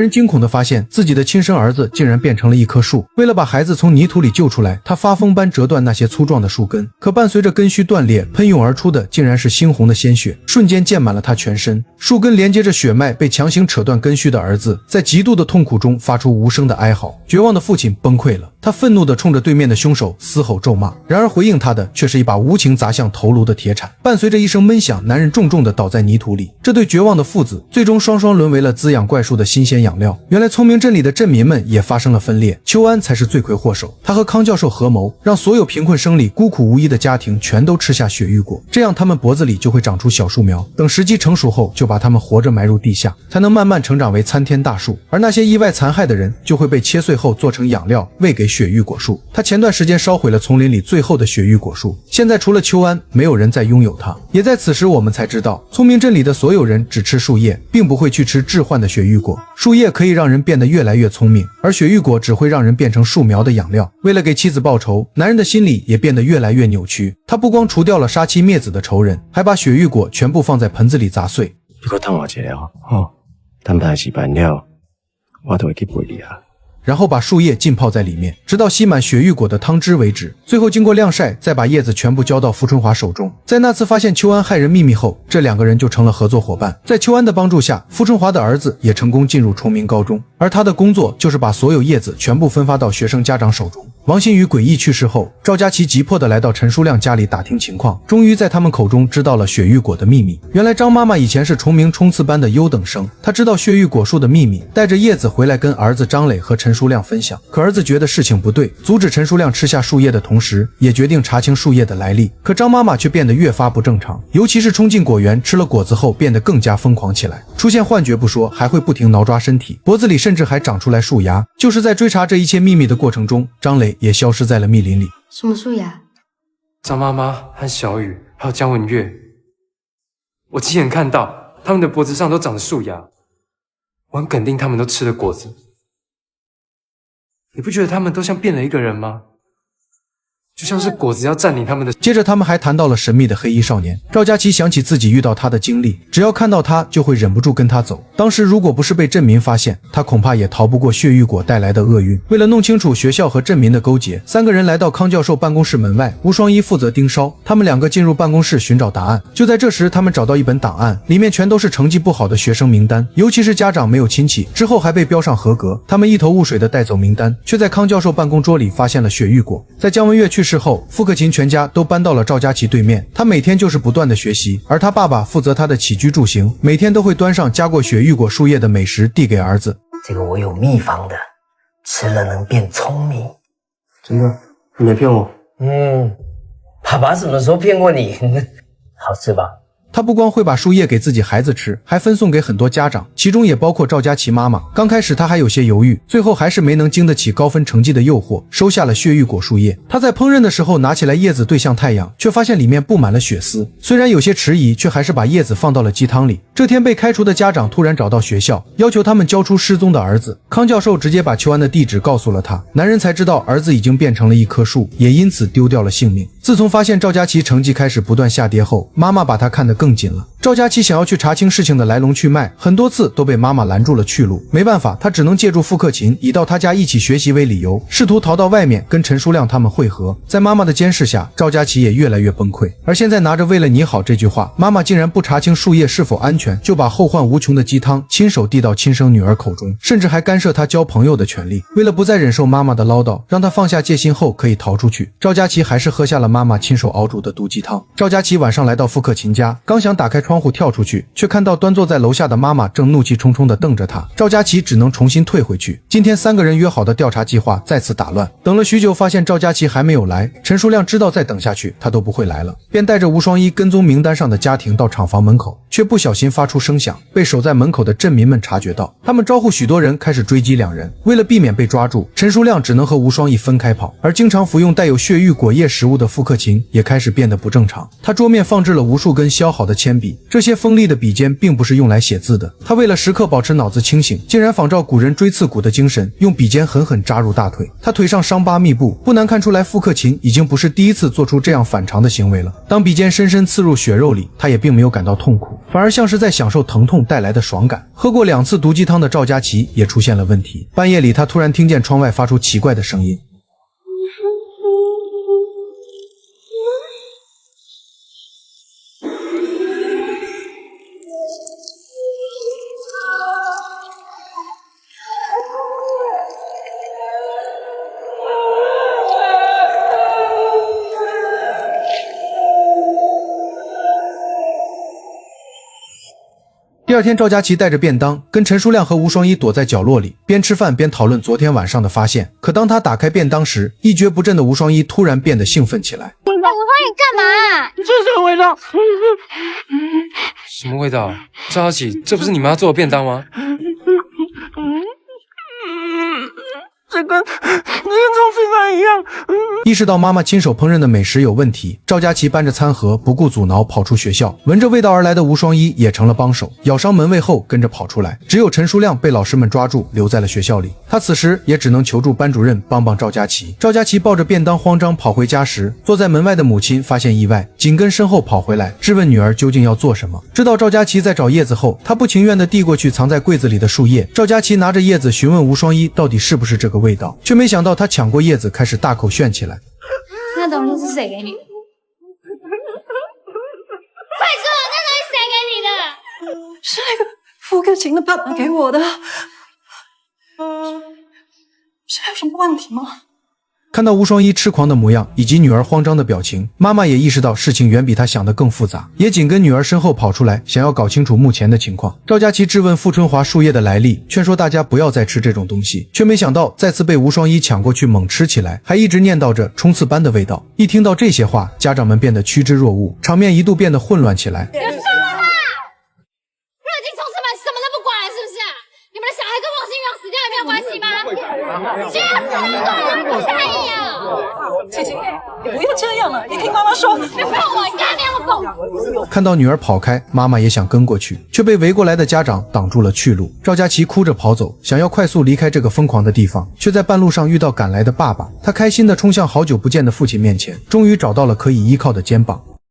人惊恐地发现自己的亲生儿子竟然变成了一棵树。为了把孩子从泥土里救出来，他发疯般折断那些粗壮的树根，可伴随着根须断裂，喷涌而出的竟然是猩红的鲜血，瞬间溅满了他全身。树根连接着血脉，被强行扯断根须的儿子在极度的痛苦中发出无声的哀嚎。绝望的父亲崩溃了，他愤怒地冲着对面的凶手嘶吼咒骂，然而回应他的却是一把无情砸向头颅的铁铲。伴随着一声闷响，男人重重地倒在泥土里。这对绝望的父子最终双双沦为了滋养怪树的新鲜养料。原来聪明镇里的镇民们也发生了分裂，邱安才是罪魁祸首。他和康教授合谋，让所有贫困生里孤苦无依的家庭全都吃下雪玉果，这样他们脖子里就会长出小树苗，等时机成熟后就把他们活着埋入地下，才能慢慢成长为参天大树。而那些意外残害的人就会被切碎后做成养料喂给雪玉果树。他前段时间烧毁了丛林里最后的雪玉果树，现在除了邱安，没有人再拥有它。也在此时我们才知道，聪明镇里的所有人只吃树叶，并不会去吃致幻的雪玉果。树叶可以让人变得越来越聪明，而雪玉果只会让人变成树苗的养料。为了给妻子报仇，男人的心里也变得越来越扭曲。他不光除掉了杀妻灭子的仇人，还把雪玉果全部放在盆子里砸碎。你给我等我一下哦，等待时办了，我就会去陪你啊。然后把树叶浸泡在里面，直到吸满雪玉果的汤汁为止。最后经过晾晒，再把叶子全部交到傅春华手中。在那次发现邱安害人秘密后，这两个人就成了合作伙伴。在邱安的帮助下，傅春华的儿子也成功进入崇明高中，而他的工作就是把所有叶子全部分发到学生家长手中。王新宇诡异去世后，赵佳琪急迫地来到陈书亮家里打听情况，终于在他们口中知道了雪玉果的秘密。原来张妈妈以前是崇明冲刺班的优等生，她知道雪玉果树的秘密，带着叶子回来跟儿子张磊和陈书亮分享。可儿子觉得事情不对，阻止陈书亮吃下树叶的同时，也决定查清树叶的来历。可张妈妈却变得越发不正常，尤其是冲进果园吃了果子后变得更加疯狂起来，出现幻觉不说，还会不停挠抓身体，脖子里甚至还长出来树芽。就是在追查这一切秘密的过程中，张磊也消失在了密林里。什么树芽？张妈妈和小雨还有姜文月，我亲眼看到他们的脖子上都长着树芽，我很肯定他们都吃了果子。你不觉得他们都像变了一个人吗？就像是果子要占领他们的。接着他们还谈到了神秘的黑衣少年。赵佳琪想起自己遇到他的经历，只要看到他就会忍不住跟他走。当时如果不是被镇民发现，他恐怕也逃不过血玉果带来的厄运。为了弄清楚学校和镇民的勾结，三个人来到康教授办公室门外，吴双一负责盯梢，他们两个进入办公室寻找答案。就在这时，他们找到一本档案，里面全都是成绩不好的学生名单，尤其是家长没有亲戚，之后还被标上合格。他们一头雾水地带走名单，却在康教授办公桌里发现了血玉果。在姜文月去世后，傅克勤全家都搬到了赵佳琪对面，他每天就是不断的学习，而他爸爸负责他的起居住行，每天都会端上加过血玉果树叶的美食递给儿子。这个我有秘方的，吃了能变聪明。真的？你没骗我？爸爸什么时候骗过你？好吃吧？他不光会把树叶给自己孩子吃，还分送给很多家长，其中也包括赵佳琪妈妈。刚开始他还有些犹豫，最后还是没能经得起高分成绩的诱惑，收下了血玉果树叶。他在烹饪的时候拿起来叶子对向太阳，却发现里面布满了血丝。虽然有些迟疑，却还是把叶子放到了鸡汤里。这天被开除的家长突然找到学校，要求他们交出失踪的儿子。康教授直接把邱安的地址告诉了他，男人才知道儿子已经变成了一棵树，也因此丢掉了性命。自从发现赵佳琪成绩开始不断下跌后，妈妈把他看得更紧了。赵佳琪想要去查清事情的来龙去脉，很多次都被妈妈拦住了去路。没办法，他只能借助傅克勤以到他家一起学习为理由，试图逃到外面跟陈书亮他们会合。在妈妈的监视下，赵佳琪也越来越崩溃。而现在拿着为了你好这句话，妈妈竟然不查清树叶是否安全，就把后患无穷的鸡汤亲手递到亲生女儿口中，甚至还干涉她交朋友的权利。为了不再忍受妈妈的唠叨，让她放下戒心后可以逃出去，赵佳琪还是喝下了妈妈亲手熬煮的毒鸡汤。赵佳琪晚上来到傅克勤家，刚想打开窗户跳出去，却看到端坐在楼下的妈妈正怒气冲冲地瞪着他。赵佳琪只能重新退回去。今天三个人约好的调查计划再次打乱。等了许久，发现赵佳琪还没有来。陈书亮知道再等下去他都不会来了，便带着吴双一跟踪名单上的家庭到厂房门口，却不小心发出声响，被守在门口的镇民们察觉到。他们招呼许多人开始追击两人。为了避免被抓住，陈书亮只能和吴双一分开跑。而经常服用带有血玉果叶食物的傅克勤也开始变得不正常。他桌面放置了无数根削好的铅笔，这些锋利的笔尖并不是用来写字的，他为了时刻保持脑子清醒，竟然仿照古人锥刺股的精神，用笔尖狠狠扎入大腿。他腿上伤疤密布，不难看出来傅克勤已经不是第一次做出这样反常的行为了。当笔尖深深刺入血肉里，他也并没有感到痛苦，反而像是在享受疼痛带来的爽感。喝过2次毒鸡汤的赵佳琪也出现了问题，半夜里他突然听见窗外发出奇怪的声音。第二天，赵佳琪带着便当，跟陈书亮和吴双一躲在角落里，边吃饭边讨论昨天晚上的发现。可当他打开便当时，一蹶不振的吴双一突然变得兴奋起来。吴双一干嘛？这什么味道？什么味道？赵佳琪，这不是你妈做的便当吗？这跟葱吃饭一样。意识到妈妈亲手烹饪的美食有问题，赵佳琪搬着餐盒不顾阻挠跑出学校。闻着味道而来的吴双一也成了帮手，咬伤门卫后跟着跑出来。只有陈书亮被老师们抓住，留在了学校里。他此时也只能求助班主任帮帮赵佳琪。赵佳琪抱着便当慌张跑回家时，坐在门外的母亲发现意外，紧跟身后跑回来，质问女儿究竟要做什么。知道赵佳琪在找叶子后，她不情愿地递过去藏在柜子里的树叶。赵佳琪拿着叶子询问吴双一到底是不是这个味道，却没想到他抢过叶子开始大口炫起来。那东西是谁给你的？快说，那东西谁给你的？是那个傅克勤的爸爸给我的。是有什么问题吗？看到吴双一痴狂的模样以及女儿慌张的表情，妈妈也意识到事情远比她想的更复杂，也紧跟女儿身后跑出来，想要搞清楚目前的情况。赵佳琪质问傅春华树叶的来历，劝说大家不要再吃这种东西，却没想到再次被吴双一抢过去猛吃起来，还一直念叨着冲刺班的味道。一听到这些话，家长们变得趋之若鹜，场面一度变得混乱起来。别说了吧！如今冲刺班什么都不管了，是不是？你们的小孩跟王新元死掉也没有关系吗？这样子你怎么不在意啊？姐姐，你不要这样了，你听妈妈说。别碰我，你干没有动。看到女儿跑开，妈妈也想跟过去，却被围过来的家长挡住了去路。赵佳琪哭着跑走，想要快速离开这个疯狂的地方，却在半路上遇到赶来的爸爸。他开心地冲向好久不见的父亲面前，终于找到了可以依靠的肩膀。